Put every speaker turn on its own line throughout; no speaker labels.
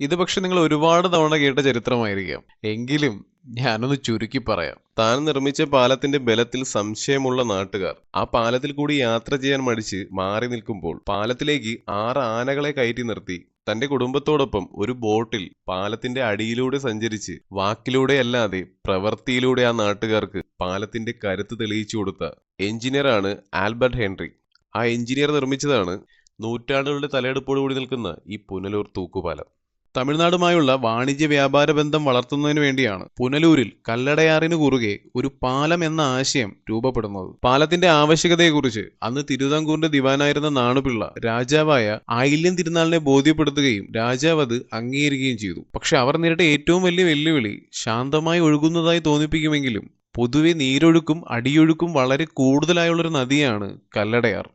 ഇത് പക്ഷെ നിങ്ങൾ ഒരുപാട് തവണ കേട്ട ചരിത്രമായിരിക്കാം. എങ്കിലും ഞാനൊന്ന് ചുരുക്കി പറയാം.
താൻ നിർമ്മിച്ച പാലത്തിന്റെ ബലത്തിൽ സംശയമുള്ള നാട്ടുകാർ ആ പാലത്തിൽ കൂടി യാത്ര ചെയ്യാൻ മടിച്ച് മാറി നിൽക്കുമ്പോൾ പാലത്തിലേക്ക് 6 ആനകളെ കയറ്റി നിർത്തി തന്റെ കുടുംബത്തോടൊപ്പം ഒരു ബോട്ടിൽ പാലത്തിന്റെ അടിയിലൂടെ സഞ്ചരിച്ച് വാക്കിലൂടെ അല്ലാതെ പ്രവൃത്തിയിലൂടെ ആ നാട്ടുകാർക്ക് പാലത്തിന്റെ കരുത്ത് തെളിയിച്ചു കൊടുത്ത എഞ്ചിനീയറാണ് ആൽബർട്ട് ഹെൻറി. ആ എഞ്ചിനീയർ നിർമ്മിച്ചതാണ് നൂറ്റാണ്ടുകളുടെ തലയെടുപ്പോടുകൂടി നിൽക്കുന്ന ഈ പുനലൂർ തൂക്കുപാലം.
തമിഴ്നാടുമായുള്ള വാണിജ്യ വ്യാപാര ബന്ധം വളർത്തുന്നതിനു വേണ്ടിയാണ് പുനലൂരിൽ കല്ലടയാറിന് കുറുകെ ഒരു പാലം എന്ന ആശയം രൂപപ്പെടുന്നത്. പാലത്തിന്റെ ആവശ്യകതയെക്കുറിച്ച് അന്ന് തിരുവിതാംകൂറിന്റെ ദിവാനായിരുന്ന നാണുപിള്ള രാജാവായ ആയില്യം തിരുനാളിനെ ബോധ്യപ്പെടുത്തുകയും രാജാവ് അത് അംഗീകരിക്കുകയും ചെയ്തു. പക്ഷെ അവർ നേരിട്ട ഏറ്റവും വലിയ വെല്ലുവിളി ശാന്തമായി ഒഴുകുന്നതായി തോന്നിപ്പിക്കുമെങ്കിലും പൊതുവെ നീരൊഴുക്കും അടിയൊഴുക്കും വളരെ കൂടുതലായുള്ളൊരു നദിയാണ് കല്ലടയാർ.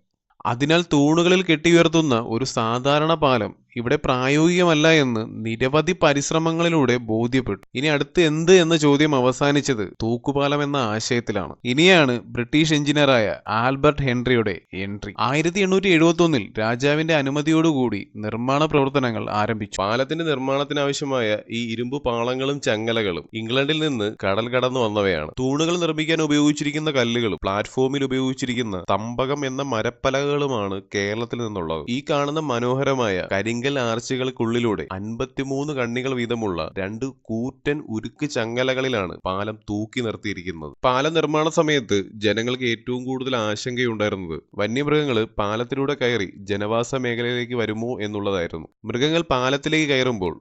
അതിനാൽ തൂണുകളിൽ കെട്ടിയുയർത്തുന്ന ഒരു സാധാരണ പാലം ഇവിടെ പ്രായോഗികമല്ല എന്ന് നിരവധി പരിശ്രമങ്ങളിലൂടെ ബോധ്യപ്പെട്ടു. ഇനി അടുത്ത് എന്ത് എന്ന ചോദ്യം അവസാനിച്ചത് തൂക്കുപാലം എന്ന ആശയത്തിലാണ്. ഇനിയാണ് ബ്രിട്ടീഷ് എഞ്ചിനീയറായ ആൽബർട്ട് ഹെൻറിയുടെ എൻട്രി. 1871 രാജാവിന്റെ അനുമതിയോടുകൂടി നിർമ്മാണ പ്രവർത്തനങ്ങൾ ആരംഭിച്ചു.
പാലത്തിന്റെ നിർമ്മാണത്തിനാവശ്യമായ ഈ ഇരുമ്പ് പാളങ്ങളും ചങ്ങലകളും ഇംഗ്ലണ്ടിൽ നിന്ന് കടൽ കടന്നു വന്നവയാണ്. തൂണുകൾ നിർമ്മിക്കാൻ ഉപയോഗിച്ചിരിക്കുന്ന കല്ലുകളും പ്ലാറ്റ്ഫോമിൽ ഉപയോഗിച്ചിരിക്കുന്ന തമ്പകം എന്ന മരപ്പലകകളുമാണ് കേരളത്തിൽ നിന്നുള്ളത്. ഈ കാണുന്ന മനോഹരമായ കരിങ്കൽ ആർച്ചുകൾക്കുള്ളിലൂടെ 53 കണ്ണികൾ വീതമുള്ള 2 കൂറ്റൻ ഉരുക്ക് ചങ്ങലകളിലാണ് പാലം തൂക്കി നിർത്തിയിരിക്കുന്നത്. പാലം നിർമ്മാണ സമയത്ത് ജനങ്ങൾക്ക് ഏറ്റവും കൂടുതൽ ആശങ്കയുണ്ടായിരുന്നത് വന്യമൃഗങ്ങൾ പാലത്തിലൂടെ കയറി ജനവാസ മേഖലയിലേക്ക് വരുമോ എന്നുള്ളതായിരുന്നു. മൃഗങ്ങൾ പാലത്തിലേക്ക് കയറുമ്പോൾ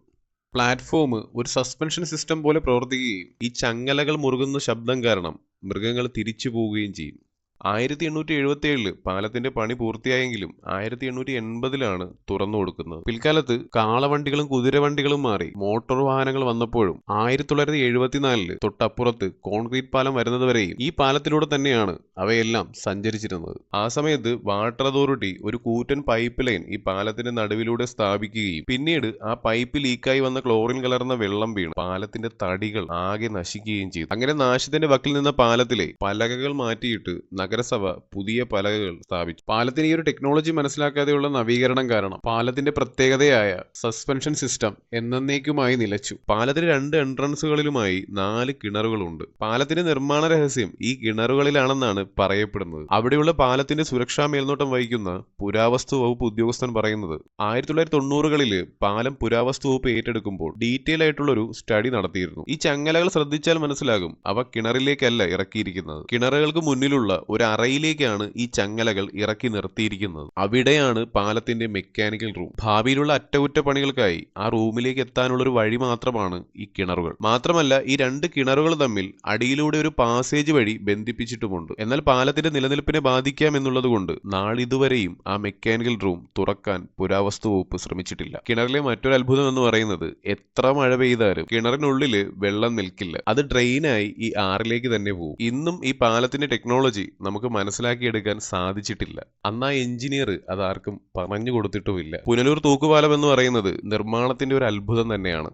പ്ലാറ്റ്ഫോം ഒരു സസ്പെൻഷൻ സിസ്റ്റം പോലെ പ്രവർത്തിക്കുകയും
ഈ ചങ്ങലകൾ മുറുകുന്ന ശബ്ദം കാരണം മൃഗങ്ങൾ തിരിച്ചു പോവുകയും ചെയ്യും. 1877 പാലത്തിന്റെ പണി പൂർത്തിയായെങ്കിലും 1880 തുറന്നു കൊടുക്കുന്നത്.
പിൽക്കാലത്ത് കാളവണ്ടികളും കുതിരവണ്ടികളും മാറി മോട്ടോർ വാഹനങ്ങൾ വന്നപ്പോഴും 1974 തൊട്ടപ്പുറത്ത് കോൺക്രീറ്റ് പാലം വരുന്നതുവരെയും ഈ പാലത്തിലൂടെ തന്നെയാണ് അവയെല്ലാം സഞ്ചരിച്ചിരുന്നത്.
ആ സമയത്ത് വാട്ടർ അതോറിറ്റി ഒരു കൂറ്റൻ പൈപ്പ് ലൈൻ ഈ പാലത്തിന്റെ നടുവിലൂടെ സ്ഥാപിക്കുകയും പിന്നീട് ആ പൈപ്പ് ലീക്കായി വന്ന ക്ലോറിൻ കലർന്ന വെള്ളം വീണ് പാലത്തിന്റെ തടികൾ ആകെ നശിക്കുകയും ചെയ്തു. അങ്ങനെ നാശത്തിന്റെ വക്കിൽ നിന്ന പാലത്തിലെ പലകകൾ മാറ്റിയിട്ട് നഗരസഭ പുതിയ പലകകൾ സ്ഥാപിച്ചു.
പാലത്തിന് ഈ ഒരു ടെക്നോളജി മനസ്സിലാക്കാതെയുള്ള നവീകരണം കാരണം പാലത്തിന്റെ പ്രത്യേകതയായ സസ്പെൻഷൻ സിസ്റ്റം എന്നേക്കുമായി നിലച്ചു.
പാലത്തിന് 2 എൻട്രൻസുകളിലുമായി 4 കിണറുകളുണ്ട്. പാലത്തിന്റെ നിർമ്മാണ രഹസ്യം ഈ കിണറുകളിലാണെന്നാണ് പറയപ്പെടുന്നത്. അവിടെയുള്ള പാലത്തിന്റെ സുരക്ഷാ മേൽനോട്ടം വഹിക്കുന്ന പുരാവസ്തു വകുപ്പ് ഉദ്യോഗസ്ഥൻ പറയുന്നത് 1990കളിൽ പാലം പുരാവസ്തു വകുപ്പ് ഏറ്റെടുക്കുമ്പോൾ ഡീറ്റെയിൽ ആയിട്ടുള്ളൊരു സ്റ്റഡി നടത്തിയിരുന്നു. ഈ ചങ്ങലകൾ ശ്രദ്ധിച്ചാൽ മനസ്സിലാകും അവ കിണറിലേക്കല്ല ഇറക്കിയിരിക്കുന്നത്. കിണറുകൾക്ക് മുന്നിലുള്ള ഒരു അറയിലേക്കാണ് ഈ ചങ്ങലകൾ ഇറക്കി നിർത്തിയിരിക്കുന്നത്. അവിടെയാണ് പാലത്തിന്റെ മെക്കാനിക്കൽ റൂം. ഭാവിയിലുള്ള അറ്റകുറ്റപ്പണികൾക്കായി ആ റൂമിലേക്ക് എത്താനുള്ളൊരു വഴി മാത്രമാണ് ഈ കിണറുകൾ. മാത്രമല്ല ഈ 2 കിണറുകൾ തമ്മിൽ അടിയിലൂടെ ഒരു പാസേജ് വഴി ബന്ധിപ്പിച്ചിട്ടുമുണ്ട്. എന്നാൽ പാലത്തിന്റെ നിലനിൽപ്പിനെ ബാധിക്കാം എന്നുള്ളതുകൊണ്ട് നാളിതുവരെയും ആ മെക്കാനിക്കൽ റൂം തുറക്കാൻ പുരാവസ്തു വകുപ്പ് ശ്രമിച്ചിട്ടില്ല. കിണറിലെ മറ്റൊരു അത്ഭുതം എന്ന് പറയുന്നത് എത്ര മഴ പെയ്താലും കിണറിനുള്ളില് വെള്ളം നിൽക്കില്ല. അത് ഡ്രെയിനായി ഈ ആറിലേക്ക് തന്നെ പോകും. ഇന്നും ഈ പാലത്തിന്റെ ടെക്നോളജി നമുക്ക് മനസ്സിലാക്കിയെടുക്കാൻ സാധിച്ചിട്ടില്ല. അന്ന് ആ എഞ്ചിനീയർ അതാർക്കും പറഞ്ഞു കൊടുത്തിട്ടുമില്ല. പുനലൂർ തൂക്കുപാലം എന്ന് പറയുന്നത് നിർമ്മാണത്തിന്റെ ഒരു അത്ഭുതം തന്നെയാണ്.